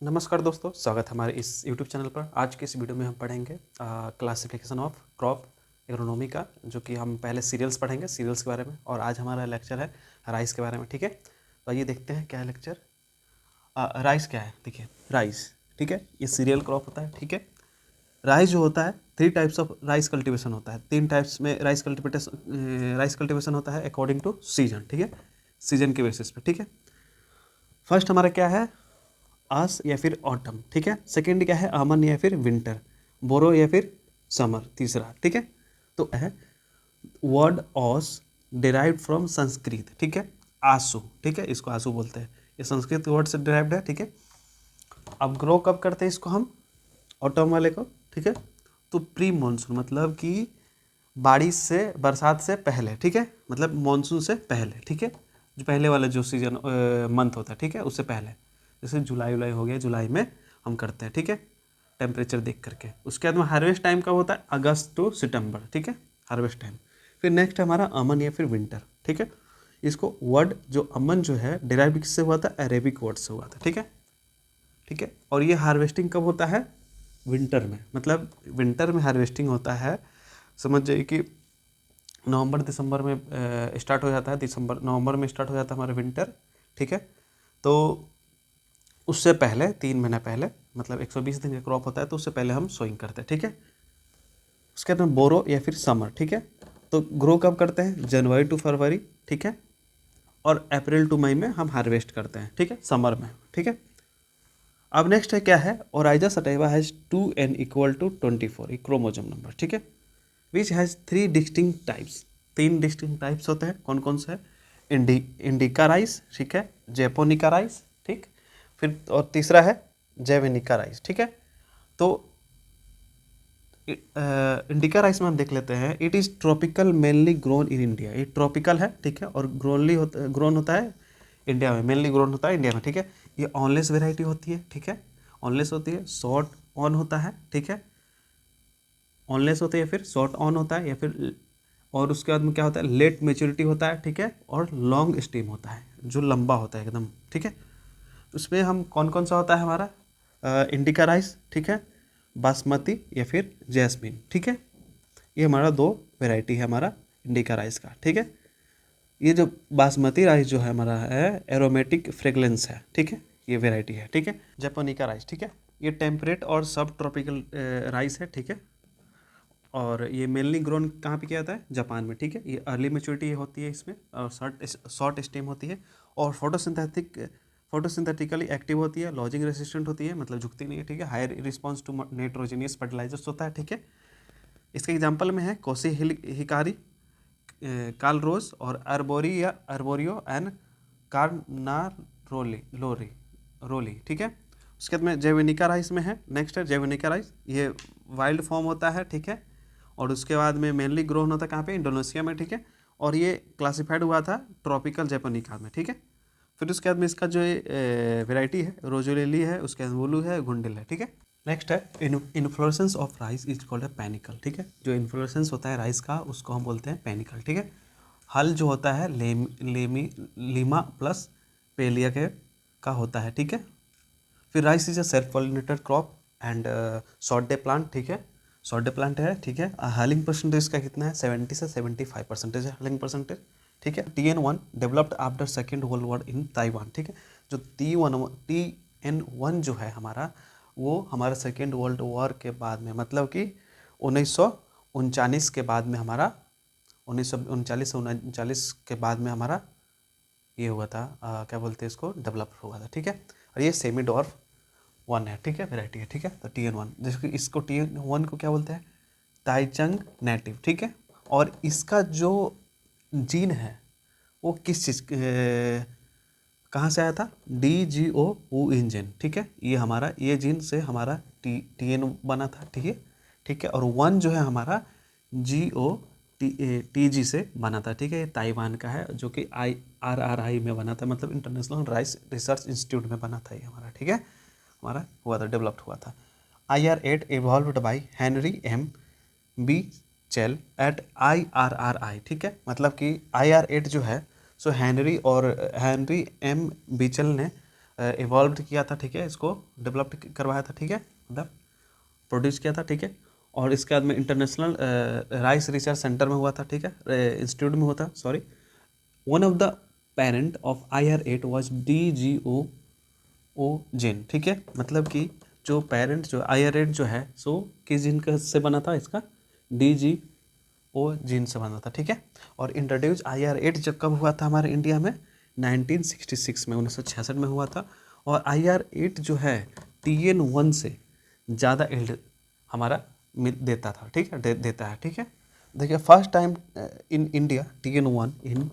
नमस्कार दोस्तों, स्वागत है हमारे इस यूट्यूब चैनल पर। आज के इस वीडियो में हम पढ़ेंगे क्लासिफिकेशन ऑफ क्रॉप एग्रोनॉमी का, जो कि हम पहले सीरियल्स पढ़ेंगे, सीरियल्स के बारे में। और आज हमारा लेक्चर है राइस के बारे में। ठीक है, तो आइए देखते हैं क्या है लेक्चर। राइस क्या है, देखिए राइस, ठीक है, ये सीरियल क्रॉप होता है। ठीक है, राइस जो होता है, 3 टाइप्स ऑफ राइस कल्टीवेशन होता है। 3 टाइप्स में राइस कल्टीवेशन होता है अकॉर्डिंग टू सीजन। ठीक है, सीजन के बेसिस पे। ठीक है, फर्स्ट हमारा क्या है, आस या फिर ऑटम। ठीक है, सेकंड क्या है, अमन या फिर विंटर, बोरो या फिर समर, तीसरा। ठीक है, तो है वर्ड ऑस डिराइव्ड फ्रॉम संस्कृत। ठीक है, आंसू, ठीक है, इसको आंसू बोलते हैं, ये संस्कृत वर्ड से डिराइव्ड है। ठीक है, अब ग्रो कब करते हैं इसको हम, ऑटम वाले को। ठीक है, तो प्री मानसून मतलब कि बारिश से, बरसात से पहले। ठीक है, मतलब मानसून से पहले। ठीक है, जो पहले वाला जो सीजन मंथ होता है, ठीक है, उससे पहले, जैसे जुलाई उलाई हो गया, जुलाई में हम करते हैं। ठीक है, टेम्परेचर देख करके। उसके बाद में हार्वेस्ट टाइम कब होता है, अगस्त टू सितंबर। ठीक है, हार्वेस्ट टाइम। फिर नेक्स्ट है हमारा अमन या फिर विंटर। ठीक है, इसको वर्ड जो अमन जो है डिराइव किससे हुआ था, अरेबिक वर्ड से हुआ था। ठीक है, ठीक है, और ये हार्वेस्टिंग कब होता है, विंटर में। मतलब विंटर में हार्वेस्टिंग होता है, समझ जाइए कि नवंबर दिसंबर में स्टार्ट हो जाता है, नवंबर में स्टार्ट हो जाता है हमारा विंटर। ठीक है, तो उससे पहले 3 महीना पहले, मतलब 120 दिन का क्रॉप होता है, तो उससे पहले हम सोइंग करते हैं। ठीक है, उसके बाद में बोरो या फिर समर। ठीक है, तो ग्रो कब करते हैं, जनवरी टू फरवरी। ठीक है, और अप्रैल टू मई में हम हार्वेस्ट करते हैं। ठीक है, समर में। ठीक है, अब नेक्स्ट है क्या है, oryza sativa has 2n equal to 24, ये क्रोमोजोम नंबर। ठीक है, which has 3 distinct types, 3 distinct types होते हैं। कौन कौन से है, इंडिका राइस, ठीक है, जेपोनिका राइस, ठीक, फिर और तीसरा है जेवेनिका राइस। ठीक है, तो इंडिका राइस में हम देख लेते हैं, it is tropical mainly grown in India. ये ट्रॉपिकल है, ठीक है, और ग्रोन होता है इंडिया में, मेनली ग्रोन होता है इंडिया में। ठीक है, ये ऑनलेस वेराइटी होती है। ठीक है, ऑनलेस होती है, शॉर्ट ऑन होता है। ठीक है, ऑनलेस होता है या फिर शॉर्ट ऑन होता है, या फिर, और उसके बाद में क्या होता है, लेट मेच्योरिटी होता है। ठीक है, और लॉन्ग स्टेम होता है, जो लंबा होता है एकदम। ठीक है, उसमें हम कौन कौन सा होता है हमारा, इंडिका राइस, ठीक है, बासमती या फिर जैस्मिन। ठीक है, ये हमारा 2 वैरायटी है हमारा इंडिका राइस का। ठीक है, ये जो बासमती राइस जो है हमारा है, एरोमेटिक फ्रेगरेंस है। ठीक है, ये वैरायटी है। ठीक है, जापानिका राइस, ठीक है, ये टेम्परेट और सब ट्रॉपिकल राइस है। ठीक है, और ये मेनली ग्रोन कहाँ पे किया जाता है, जापान में। ठीक है, ये अर्ली मेच्योरिटी होती है इसमें, और शॉर्ट स्टेम होती है, और फोटोसिंथेटिकली एक्टिव होती है, लॉजिंग रेसिस्टेंट होती है, मतलब झुकती नहीं है। ठीक है, higher response to nitrogenous fertilizers होता है। ठीक है, इसके एग्जाम्पल में है कोसी हिकारी, काल रोज, और अर्बोरियो एंड कार्नारोली लोरी रोली। ठीक है, उसके बाद में जेवेनिका राइस में है, नेक्स्ट है जेवेनिका राइस, ये वाइल्ड फॉर्म होता है। ठीक है, और उसके बाद में मेनली ग्रोन होता है कहाँ पे, इंडोनेशिया में। ठीक है, और ये क्लासिफाइड हुआ था ट्रॉपिकल जैपोनिका में। ठीक है, फिर उसके बाद में इसका जो वेराइटी है, रोजोलेली है, उसके बाद वुलू है, गुंडिल है। ठीक है, नेक्स्ट है inflorescence of rice is called है पैनिकल। ठीक है, जो इन्फ्लोरेसेंस होता है राइस का, उसको हम बोलते हैं पैनिकल। ठीक है, हल जो होता है लीमा प्लस पेलिया के का होता है। ठीक है, फिर rice is a self pollinated crop and short day plant. ठीक है, शॉर्ट डे प्लांट है। ठीक है, हलिंग परसेंटेज का कितना है, 70 से 75% है हलिंग परसेंटेज। ठीक है, TN1 developed after second world war in Taiwan. ठीक है, जो TN1 जो है हमारा, वो हमारा सेकेंड वर्ल्ड वॉर के बाद में, मतलब कि 1939 के बाद में हमारा, 1939 से 1939 के बाद में हमारा ये हुआ था, क्या बोलते हैं इसको, डेवलप हुआ था। ठीक है, और ये सेमी डॉर्फ 1 है। ठीक है, वेराइटी है। ठीक है, तो TN1, जैसे कि इसको TN1 को क्या बोलते हैं, ताइचंग नेटिव। ठीक है, और इसका जो जीन है वो किस चीज़ कहाँ से आया था, DGO ऊ इंजन। ठीक है, ये हमारा, ये जीन से हमारा TN बना था। ठीक है, ठीक है, और 1 जो है हमारा GOTG से बना था। ठीक है, ये ताइवान का है, जो कि IRRI में बना था, मतलब इंटरनेशनल राइस रिसर्च इंस्टीट्यूट में बना था ये हमारा। ठीक है, हमारा हुआ था, डेवलप्ड हुआ था। IR8 evolved by Henry M Beachell at IRRI। ठीक है, मतलब कि IR8 जो है, सो हेनरी M बीचल ने इवॉल्व किया था, ठीक है, इसको डेवलप करवाया था, ठीक है, मतलब प्रोड्यूस किया था, ठीक है। और इसके बाद में इंटरनेशनल राइस रिसर्च सेंटर में हुआ था, ठीक है, इंस्टीट्यूट में हुआ था, sorry. One of the parent of IR8 was DGO जिन, ठीक है, मतलब कि जो पेरेंट जो IR8 जो है सो किस जिन का से बना था, इसका DGO जिन से बना था, ठीक है। और इंट्रोड्यूस IR8 जब कब हुआ था हमारे इंडिया में, 1966 में, 1966 में हुआ था। और IR8 जो है TN1 से ज़्यादा यील्ड हमारा देता था, ठीक है, देता है, ठीक है। देखिए first time in India TN1 इन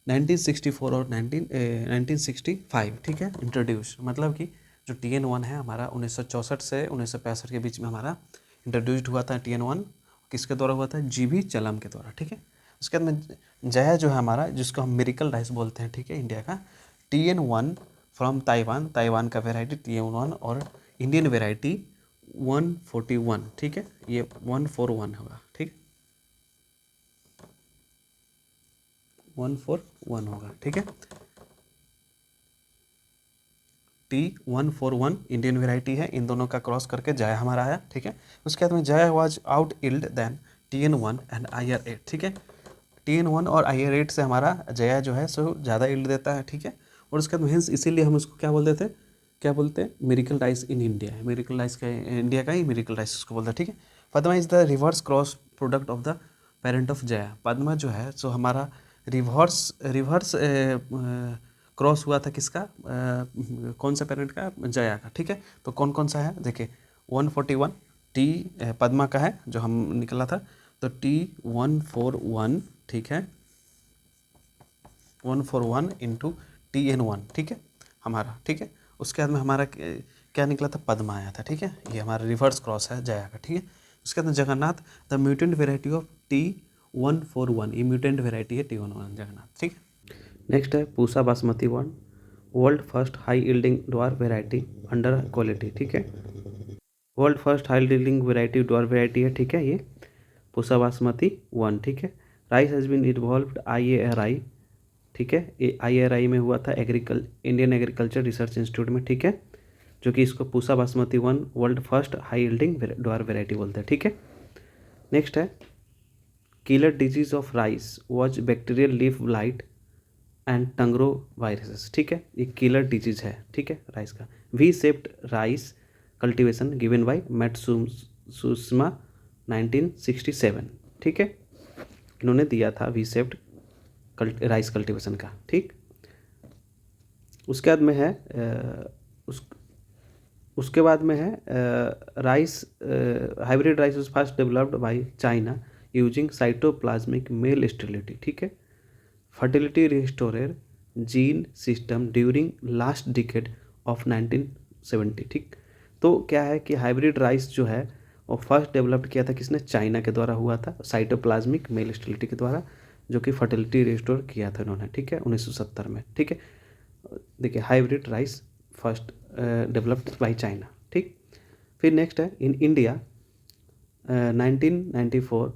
1964 और 1965, ठीक है, इंट्रोड्यूस, मतलब कि जो TN1 है हमारा 1964 से 1965 के बीच में हमारा इंट्रोड्यूस्ड हुआ था TN1। किसके द्वारा हुआ था? GV चलम के द्वारा, ठीक है। उसके बाद में जया जो है हमारा, जिसको हम मिरेकल राइस बोलते हैं, ठीक है, इंडिया का TN1 फ्रॉम ताइवान, ताइवान का वेराइटी TN1 और इंडियन वेराइटी 141, ठीक है, ये 141 होगा, ठीक, 141 होगा, ठीक है। T141 इंडियन वेराइटी है, इन दोनों का क्रॉस करके जया हमारा आया, ठीक है। उसके बाद में Jaya was out yield than TN1 and IR8, ठीक है। TN1 और IR8 से हमारा जया जो है सो ज़्यादा इल्ड देता है, ठीक है। और उसके बाद हिंस इसीलिए हम उसको क्या बोलते थे, क्या बोलते हैं, मिरेकल राइस इन इंडिया है, मिरेकल राइस का इंडिया का ही मिरेकल राइस उसको बोलते हैं, ठीक है। Padma is the reverse cross product of the parent of Jaya. Padma जो है सो हमारा रिवर्स रिवर्स क्रॉस हुआ था किसका, कौन सा पेरेंट का? जया का, ठीक है। तो कौन कौन सा है देखिए, 141 टी पद्मा का है जो हम निकला था, तो T141, ठीक है, 141 इंटू TN1, ठीक है हमारा, ठीक है। उसके बाद में हमारा क्या निकला था? पद्मा आया था, ठीक है, ये हमारा रिवर्स क्रॉस है जया का, ठीक है। उसके बाद में Jagannath, the mutant variety of T141, ये म्यूटेंट वेराइटी है T141 जगन्नाथ, ठीक है। नेक्स्ट है Pusa Basmati 1, world first high yielding dwarf variety under quality, ठीक है, world first high yielding variety dwarf variety है, ठीक है, ये पूसा बासमती 1, ठीक है। Rice has been involved IARI, ठीक है, ये IARI में हुआ था, इंडियन एग्रीकल्चर रिसर्च इंस्टीट्यूट में, ठीक है, जो कि इसको Pusa Basmati 1 world first high yielding dwarf variety बोलते हैं, ठीक है। नेक्स्ट है killer disease of rice was bacterial leaf blight and tungro viruses, ठीक है, ये किलर डिजीज है, ठीक है, राइस का। V shaped rice cultivation given by Matsushima 1967, ठीक है, इन्होंने दिया था वी सेप्ड राइस कल्टीवेशन का, ठीक। उसके बाद में है उसके बाद में है rice hybrid rice was first developed by China using cytoplasmic male sterility, ठीक है, fertility restorer gene system during last decade of 1970, ठीक। तो क्या है कि हाइब्रिड राइस जो है वो फर्स्ट डेवलप्ड किया था किसने? चाइना के द्वारा हुआ था, साइटोप्लाज्मिक मेल स्टेरिलिटी के द्वारा, जो कि फर्टिलिटी रिस्टोर किया था उन्होंने, ठीक है, 1970 में, ठीक है। देखिए hybrid rice first developed by China, ठीक। फिर नेक्स्ट है in India 1994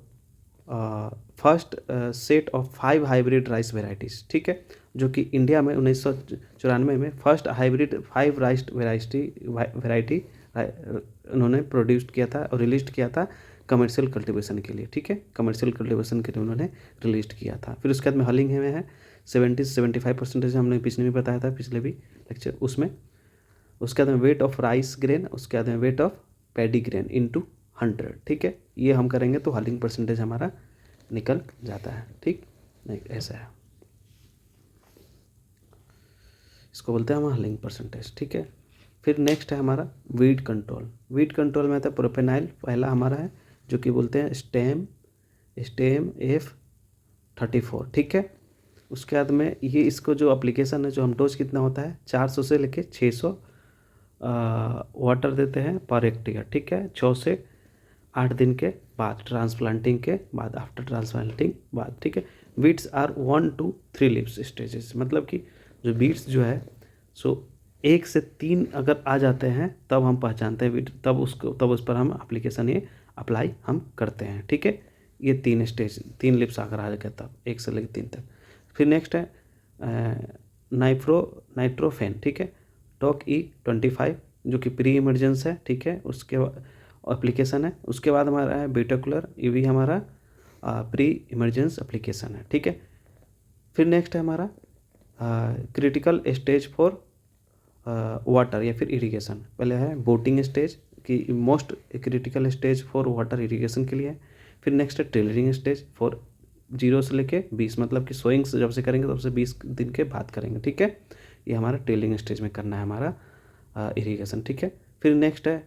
first set of 5 hybrid rice varieties, ठीक है, जो कि इंडिया में 1994 में फर्स्ट हाइब्रिड 5 राइस वेराइटी उन्होंने प्रोड्यूस किया था और रिलीज किया था कमर्शियल कल्टीवेशन के लिए, ठीक है, कमर्शियल कल्टीवेशन के लिए उन्होंने रिलीज किया था। फिर उसके बाद में हलिंग में है 70-75% हमने पिछले भी बताया था, पिछले भी लेक्चर उसमें। उसके बाद में वेट ऑफ राइस ग्रेन, उसके बाद में weight of paddy grain into 100, ठीक है, ये हम करेंगे तो हलिंग परसेंटेज हमारा निकल जाता है, ठीक, नहीं ऐसा है, इसको बोलते हैं हम हलिंग परसेंटेज, ठीक है। फिर नेक्स्ट है हमारा वीड कंट्रोल। वीड कंट्रोल में आता है प्रोपेनाइल, पहला हमारा है जो कि बोलते हैं स्टेम F34, ठीक है। उसके बाद में ये इसको जो एप्लीकेशन है, जो हम डोज कितना होता है 400 से लेके 600 वाटर देते हैं पर हेक्टेयर, ठीक है, 6 से 8 दिन के बाद, ट्रांसप्लांटिंग के बाद, आफ्टर ट्रांसप्लांटिंग बाद, ठीक है। Beats are 1 to 3 leaf stages, मतलब कि जो बीट्स जो है सो 1 से 3 अगर आ जाते हैं तब हम पहचानते हैं बीट, तब उस पर हम एप्लीकेशन ये अप्लाई हम करते हैं, ठीक है। ये 3 स्टेज, 3 लिप्स अगर आ जाए तब 1 से लेकर 3 तक। फिर नेक्स्ट है नाइट्रोफेन, ठीक है, टॉक E25 जो कि प्री इमरजेंस है, ठीक है, उसके एप्लीकेशन है। उसके बाद हमारा है बीटाकुलर, ये भी हमारा प्री इमरजेंस एप्लीकेशन है, ठीक है। फिर नेक्स्ट है हमारा क्रिटिकल स्टेज फॉर वाटर या फिर इरिगेशन। पहले है बोटिंग स्टेज की most critical stage for water irrigation के लिए है। फिर नेक्स्ट है टेलरिंग स्टेज फॉर 0 से लेके 20, मतलब कि सोइंग से जब से करेंगे तब से 20 दिन के बाद करेंगे, ठीक है। ये हमारा टेलिंग स्टेज में करना है हमारा इरिगेशन, ठीक है। फिर नेक्स्ट है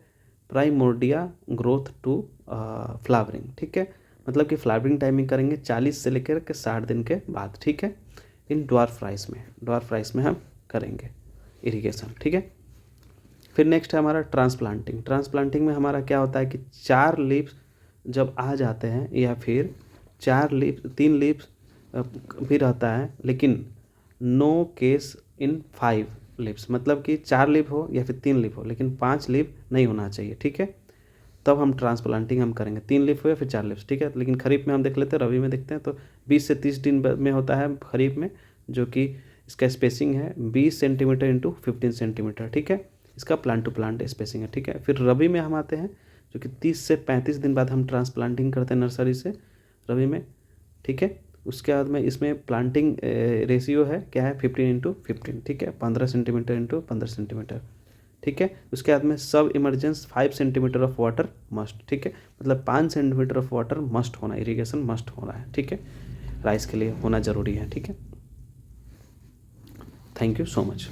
प्राइमोर्डिया ग्रोथ टू फ्लावरिंग, ठीक है, मतलब कि फ्लावरिंग टाइमिंग करेंगे 40 से लेकर के 60 दिन के बाद, ठीक है। इन ड्वार्फ राइस में हम करेंगे इरिगेशन, ठीक है। फिर नेक्स्ट है हमारा ट्रांसप्लांटिंग में हमारा क्या होता है कि 4 लीव्स जब आ जाते हैं या फिर 3 लीव्स भी रहता है, लेकिन नो केस इन 5 लीव्स, मतलब कि 4 लीव हो या फिर 3 लीव हो, लेकिन 5 लीव नहीं होना चाहिए, ठीक है। तब हम ट्रांसप्लांटिंग हम करेंगे, 3 लीफ हो या फिर 4 लीफ, ठीक है। लेकिन खरीफ में हम देख लेते हैं, रबी में देखते हैं, तो 20 से 30 दिन में होता है खरीफ में, जो कि इसका स्पेसिंग है 20 सेंटीमीटर इंटू 15 सेंटीमीटर, ठीक है। इसका प्लांट टू प्लांट स्पेसिंग है, ठीक है। फिर रबी में हम आते हैं, जो कि 30 से 35 दिन बाद हम ट्रांसप्लांटिंग करते हैं नर्सरी से रबी में, ठीक है। उसके बाद में इसमें प्लांटिंग रेशियो है क्या है 15:15, ठीक है, 15 सेंटीमीटर इंटू 15 सेंटीमीटर, ठीक है। उसके बाद में सब emergence 5 centimetre of water must, ठीक है, मतलब 5 सेंटीमीटर ऑफ वाटर मस्ट होना, इरिगेशन मस्ट होना है, ठीक है, राइस के लिए होना ज़रूरी है, ठीक है। Thank you so much.